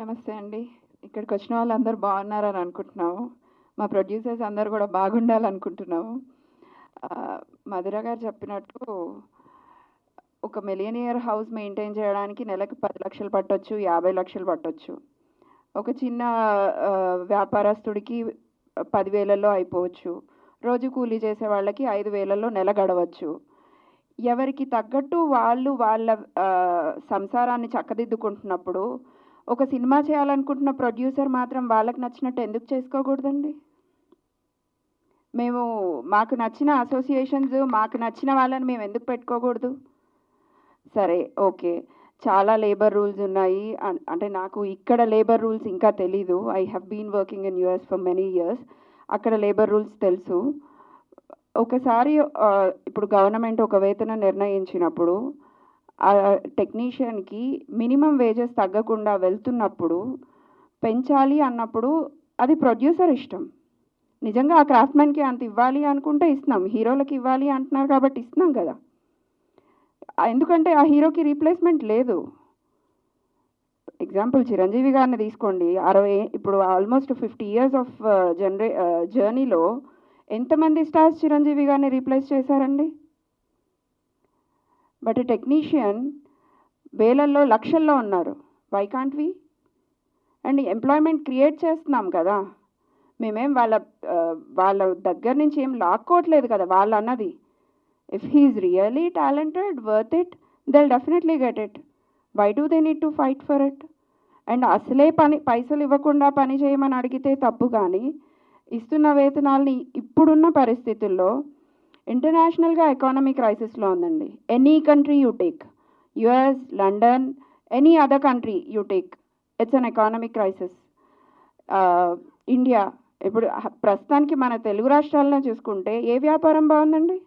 నమస్తే అండి. ఇక్కడికి వచ్చిన వాళ్ళందరూ బాగున్నారని అనుకుంటున్నాము. మా ప్రొడ్యూసర్స్ అందరూ కూడా బాగుండాలనుకుంటున్నాము. మధుర గారు చెప్పినట్టు ఒక మిలియనియర్ హౌస్ మెయింటైన్ చేయడానికి నెలకు 10 లక్షలు పట్టొచ్చు, 50 లక్షలు పట్టొచ్చు. ఒక చిన్న వ్యాపారస్తుడికి 10,000లో అయిపోవచ్చు. రోజు కూలీ చేసే వాళ్ళకి 5,000లో నెల గడవచ్చు. ఎవరికి తగ్గట్టు వాళ్ళు వాళ్ళ సంసారాన్ని చక్కదిద్దుకుంటున్నప్పుడు ఒక సినిమా చేయాలనుకుంటున్న ప్రొడ్యూసర్ మాత్రం వాళ్ళకి నచ్చినట్టు ఎందుకు చేసుకోకూడదండి? మాకు నచ్చిన అసోసియేషన్స్, మాకు నచ్చిన వాళ్ళని మేము ఎందుకు పెట్టుకోకూడదు? సరే, ఓకే, చాలా లేబర్ రూల్స్ ఉన్నాయి. అంటే నాకు ఇక్కడ లేబర్ రూల్స్ ఇంకా తెలీదు. I have been working in US for many years. అక్కడ లేబర్ రూల్స్ తెలుసు. ఒకసారి ఇప్పుడు గవర్నమెంట్ ఒక వేతనం నిర్ణయించినప్పుడు ఆ టెక్నీషియన్కి మినిమం వేజెస్ తగ్గకుండా వెళ్తున్నప్పుడు పెంచాలి అన్నప్పుడు అది ప్రొడ్యూసర్ ఇష్టం. నిజంగా ఆ క్రాఫ్ట్మెన్కి అంత ఇవ్వాలి అనుకుంటే ఇస్తున్నాం. హీరోలకి ఇవ్వాలి అంటున్నారు కాబట్టి ఇస్తున్నాం కదా. ఎందుకంటే ఆ హీరోకి రీప్లేస్మెంట్ లేదు. ఎగ్జాంపుల్ చిరంజీవి గారిని తీసుకోండి. ఇప్పుడు ఆల్మోస్ట్ 50 years ఆఫ్ జర్నీలో ఎంతమంది స్టార్స్ చిరంజీవి గారిని రీప్లేస్ చేశారండి? బట్ టెక్నీషియన్ వేలల్లో లక్షల్లో ఉన్నారు. Why can't we? And employment create చేస్తున్నాం కదా. మేమేం వాళ్ళ దగ్గర నుంచి ఏం లాక్కోవట్లేదు కదా. వాళ్ళు అన్నది if he's really talented, worth it, they definitely get it. Why do they need to fight for it? And అసలే పైసలు ఇవ్వకుండా పని చేయమని అడిగితే తప్పు. కానీ ఇస్తున్న వేతనాల్ని ఇప్పుడున్న పరిస్థితుల్లో ఇంటర్నేషనల్గా ఎకానమీ క్రైసిస్లో ఉందండి. Any country you take, US, London, any other country you take, it's an economic crisis. India ఇప్పుడు ప్రస్తుతానికి మన తెలుగు రాష్ట్రాల్లో చూసుకుంటే ఏ వ్యాపారం బాగుందండి?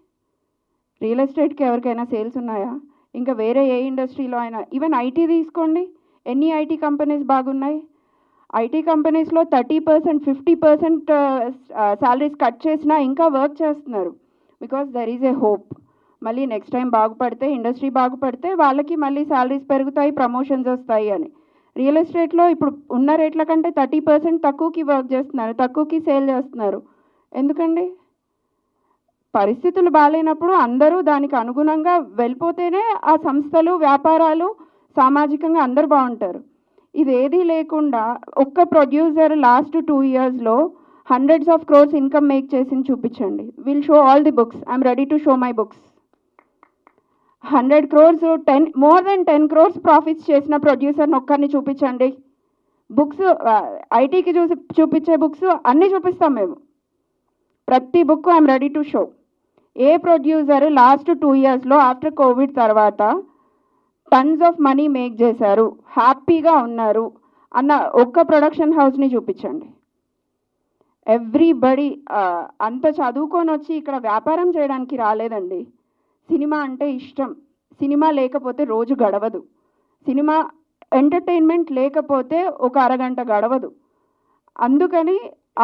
రియల్ ఎస్టేట్కి ఎవరికైనా సేల్స్ ఉన్నాయా? ఇంకా వేరే ఏ ఇండస్ట్రీలో అయినా, ఈవెన్ ఐటీ తీసుకోండి, ఎన్ని ఐటీ కంపెనీస్ బాగున్నాయి? ఐటీ కంపెనీస్లో 30%, 50% శాలరీస్ కట్ చేసినా ఇంకా వర్క్ చేస్తున్నారు. Because there is a hope. మళ్ళీ నెక్స్ట్ టైం బాగుపడితే, ఇండస్ట్రీ బాగుపడితే వాళ్ళకి మళ్ళీ శాలరీస్ పెరుగుతాయి, ప్రమోషన్స్ వస్తాయి అని. రియల్ ఎస్టేట్లో ఇప్పుడు ఉన్న రేట్ల కంటే 30% తక్కువకి వర్క్ చేస్తున్నారు, తక్కువకి సేల్ చేస్తున్నారు. ఎందుకండి? పరిస్థితులు బాగాలేనప్పుడు అందరూ దానికి అనుగుణంగా వెళ్ళిపోతేనే ఆ సంస్థలు, వ్యాపారాలు, సామాజికంగా అందరూ బాగుంటారు. ఇదేదీ లేకుండా ఒక్క producer last 2 yearsలో hundreds of crores income make చేసి చూపించండి. Will show all the books. I'm ready to show my books. 100 crores, more than 10 crores profits చేసిన ప్రొడ్యూసర్ని ఒక్కరిని చూపించండి. బుక్స్ ఐటీకి చూపించే బుక్స్ అన్నీ చూపిస్తాం మేము. ప్రతి book I'm ready to show. ఏ ప్రొడ్యూసర్ లాస్ట్ 2 yearsలో ఆఫ్టర్ కోవిడ్ తర్వాత టన్స్ ఆఫ్ మనీ మేక్ చేశారు, హ్యాపీగా ఉన్నారు అన్న ఒక్క ప్రొడక్షన్ హౌస్ని చూపించండి. ఎవ్రీబడి అంత చదువుకొని వచ్చి ఇక్కడ వ్యాపారం చేయడానికి రాలేదండి. సినిమా అంటే ఇష్టం. సినిమా లేకపోతే రోజు గడవదు. సినిమా ఎంటర్టైన్మెంట్ లేకపోతే ఒక అరగంట గడవదు. అందుకని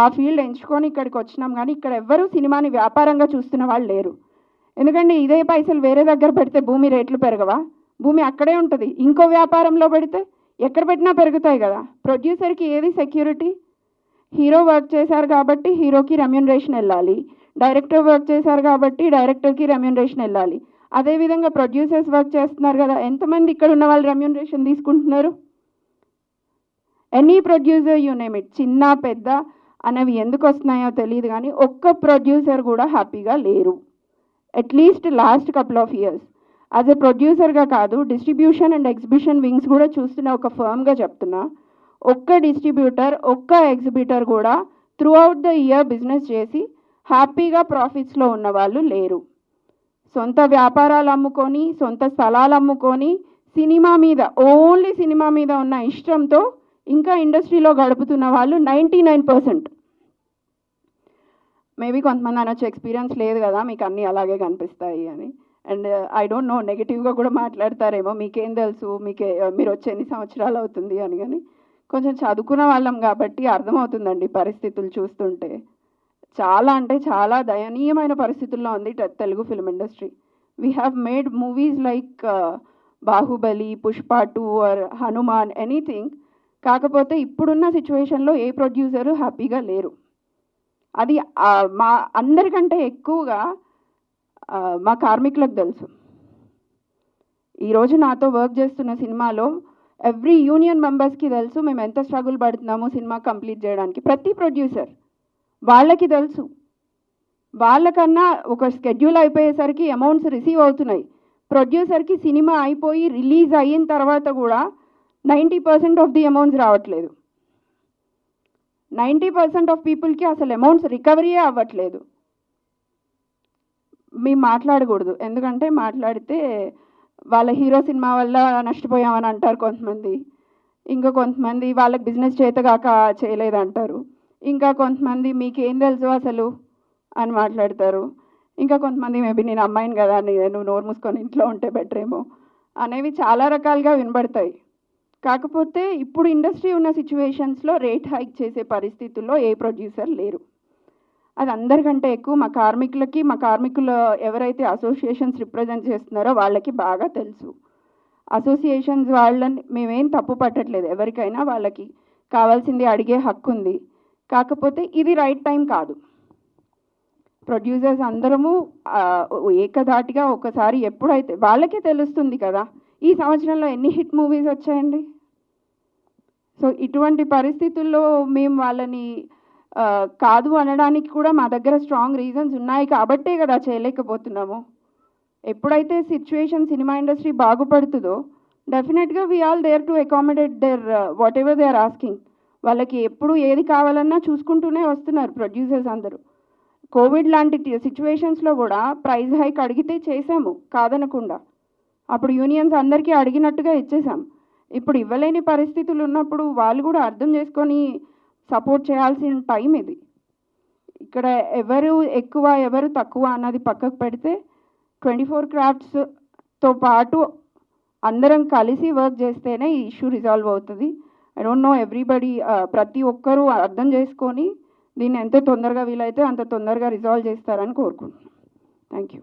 ఆ ఫీల్డ్ ఎంచుకొని ఇక్కడికి వచ్చినాం. కానీ ఇక్కడ ఎవ్వరూ సినిమాని వ్యాపారంగా చూస్తున్న వాళ్ళు లేరు. ఎందుకంటే ఇదే పైసలు వేరే దగ్గర పెడితే భూమి రేట్లు పెరగవా? భూమి అక్కడే ఉంటుంది. ఇంకో వ్యాపారంలో పెడితే ఎక్కడ పెట్టినా పెరుగుతాయి కదా. ప్రొడ్యూసర్కి ఏది సెక్యూరిటీ? హీరో వర్క్ చేశారు కాబట్టి హీరోకి రెమ్యూనరేషన్ వెళ్ళాలి, డైరెక్టర్ వర్క్ చేశారు కాబట్టి డైరెక్టర్కి రెమ్యూనరేషన్ వెళ్ళాలి. అదేవిధంగా ప్రొడ్యూసర్స్ వర్క్ చేస్తున్నారు కదా. ఎంతమంది ఇక్కడ ఉన్న వాళ్ళు రెమ్యూనరేషన్ తీసుకుంటున్నారు? Any producer you name it, చిన్న పెద్ద అనేవి ఎందుకు వస్తున్నాయో తెలియదు కానీ ఒక్క ప్రొడ్యూసర్ కూడా హ్యాపీగా లేరు. At least last couple of years. As a ప్రొడ్యూసర్గా కాదు, డిస్ట్రిబ్యూషన్ అండ్ ఎగ్జిబిషన్ వింగ్స్ కూడా చూస్తున్న ఒక ఫర్మ్గా చెప్తున్నా, ఒక్క డిస్ట్రిబ్యూటర్, ఒక్క ఎగ్జిబిటర్ కూడా through out the year business చేసి హ్యాపీగా ప్రాఫిట్స్లో ఉన్న వాళ్ళు లేరు. సొంత వ్యాపారాలు అమ్ముకొని, సొంత స్థలాలు అమ్ముకొని, సినిమా మీద, ఓన్లీ సినిమా మీద ఉన్న ఇష్టంతో ఇంకా ఇండస్ట్రీలో గడుపుతున్న వాళ్ళు 99%. మేబీ కొంతమంది అనొచ్చు ఎక్స్పీరియన్స్ లేదు కదా మీకు అన్నీ అలాగే కనిపిస్తాయి అని. అండ్ ఐ డోంట్ నో, నెగిటివ్గా కూడా మాట్లాడతారేమో, మీకేం తెలుసు, మీరు వచ్చి ఎన్ని సంవత్సరాలు అవుతుంది అని. కానీ కొంచెం చదువుకున్న వాళ్ళం కాబట్టి అర్థమవుతుందండి పరిస్థితులు చూస్తుంటే. చాలా అంటే చాలా దయనీయమైన పరిస్థితుల్లో ఉంది Telugu film industry. We have made movies like Baahubali, Pushpa 2 or Hanuman, anything. కాకపోతే ఇప్పుడున్న సిచ్యువేషన్లో ఏ ప్రొడ్యూసరు హ్యాపీగా లేరు. అది మా అందరికంటే ఎక్కువగా మా కార్మికులకు తెలుసు. ఈరోజు నాతో వర్క్ చేస్తున్న సినిమాలో ఎవ్రీ యూనియన్ మెంబర్స్కి తెలుసు మేము ఎంత స్ట్రగుల్ పడుతున్నామో సినిమా కంప్లీట్ చేయడానికి. ప్రతి ప్రొడ్యూసర్ వాళ్ళకి తెలుసు. వాళ్ళకన్నా ఒక షెడ్యూల్ అయిపోయేసరికి అమౌంట్స్ రిసీవ్ అవుతున్నాయి. ప్రొడ్యూసర్కి సినిమా అయిపోయి రిలీజ్ అయిన తర్వాత కూడా 90% ఆఫ్ ది అమౌంట్స్ రావట్లేదు. 90% ఆఫ్ పీపుల్కి అసలు అమౌంట్స్ రికవరీయే అవ్వట్లేదు. మేము మాట్లాడకూడదు, ఎందుకంటే మాట్లాడితే వాళ్ళ హీరో సినిమా వల్ల నష్టపోయామని అంటారు కొంతమంది. ఇంకా కొంతమంది వాళ్ళకి బిజినెస్ చేతగాక చేయలేదంటారు. ఇంకా కొంతమంది మీకేం తెలుసు అసలు అని మాట్లాడతారు. ఇంకా కొంతమంది మేబీ నేను అమ్మాయిని కదా నేను నోరు మూసుకొని ఇంట్లో ఉంటే బెటర్ ఏమో అనేవి చాలా రకాలుగా వినబడతాయి. కాకపోతే ఇప్పుడు ఇండస్ట్రీ ఉన్న సిచ్యువేషన్స్లో రేట్ హైక్ చేసే పరిస్థితుల్లో ఏ ప్రొడ్యూసర్ లేరు. అది అందరికంటే ఎక్కువ మా కార్మికులు ఎవరైతే అసోసియేషన్స్ రిప్రజెంట్ చేస్తున్నారో వాళ్ళకి బాగా తెలుసు. అసోసియేషన్స్ వాళ్ళని మేమేం తప్పు పట్టట్లేదు, ఎవరికైనా వాళ్ళకి కావాల్సింది అడిగే హక్కు ఉంది. కాకపోతే ఇది రైట్ టైం కాదు. ప్రొడ్యూసర్స్ అందరము ఏకధాటిగా ఒకసారి ఎప్పుడైతే వాళ్ళకే తెలుస్తుంది కదా ఈ సంవత్సరంలో ఎన్ని హిట్ మూవీస్ వచ్చాయండి. సో ఇటువంటి పరిస్థితుల్లో మేము వాళ్ళని కాదు అనడానికి కూడా మా దగ్గర స్ట్రాంగ్ రీజన్స్ ఉన్నాయి కాబట్టే కదా చేయలేకపోతున్నాము. ఎప్పుడైతే సిచ్యువేషన్ సినిమా ఇండస్ట్రీ బాగుపడుతుందో డెఫినెట్గా we all there to accommodate there whatever they are asking. వాళ్ళకి ఎప్పుడు ఏది కావాలన్నా చూసుకుంటూనే వస్తున్నారు ప్రొడ్యూసర్స్ అందరూ. కోవిడ్ లాంటి సిచ్యువేషన్స్లో కూడా ప్రైస్ హైక్ అడిగితే చేసాము కాదనకుండా. అప్పుడు యూనియన్స్ అందరికీ అడిగినట్టుగా ఇచ్చేసాం. ఇప్పుడు ఇవ్వలేని పరిస్థితులు ఉన్నప్పుడు వాళ్ళు కూడా అర్థం చేసుకొని సపోర్ట్ చేయాల్సిన టైం ఇది. ఇక్కడ ఎవరు ఎక్కువ ఎవరు తక్కువ అన్నది పక్కకు పెడితే 24 క్రాఫ్ట్స్తో పాటు అందరం కలిసి వర్క్ చేస్తేనే ఈ ఇష్యూ రిజాల్వ్ అవుతుంది. ఐ డోంట్ నో ఎవ్రీబడి ప్రతి ఒక్కరూ అర్థం చేసుకొని దీన్ని ఎంత తొందరగా వీలైతే అంత తొందరగా రిజాల్వ్ చేస్తారని కోరుకుంటున్నాను. Thank you.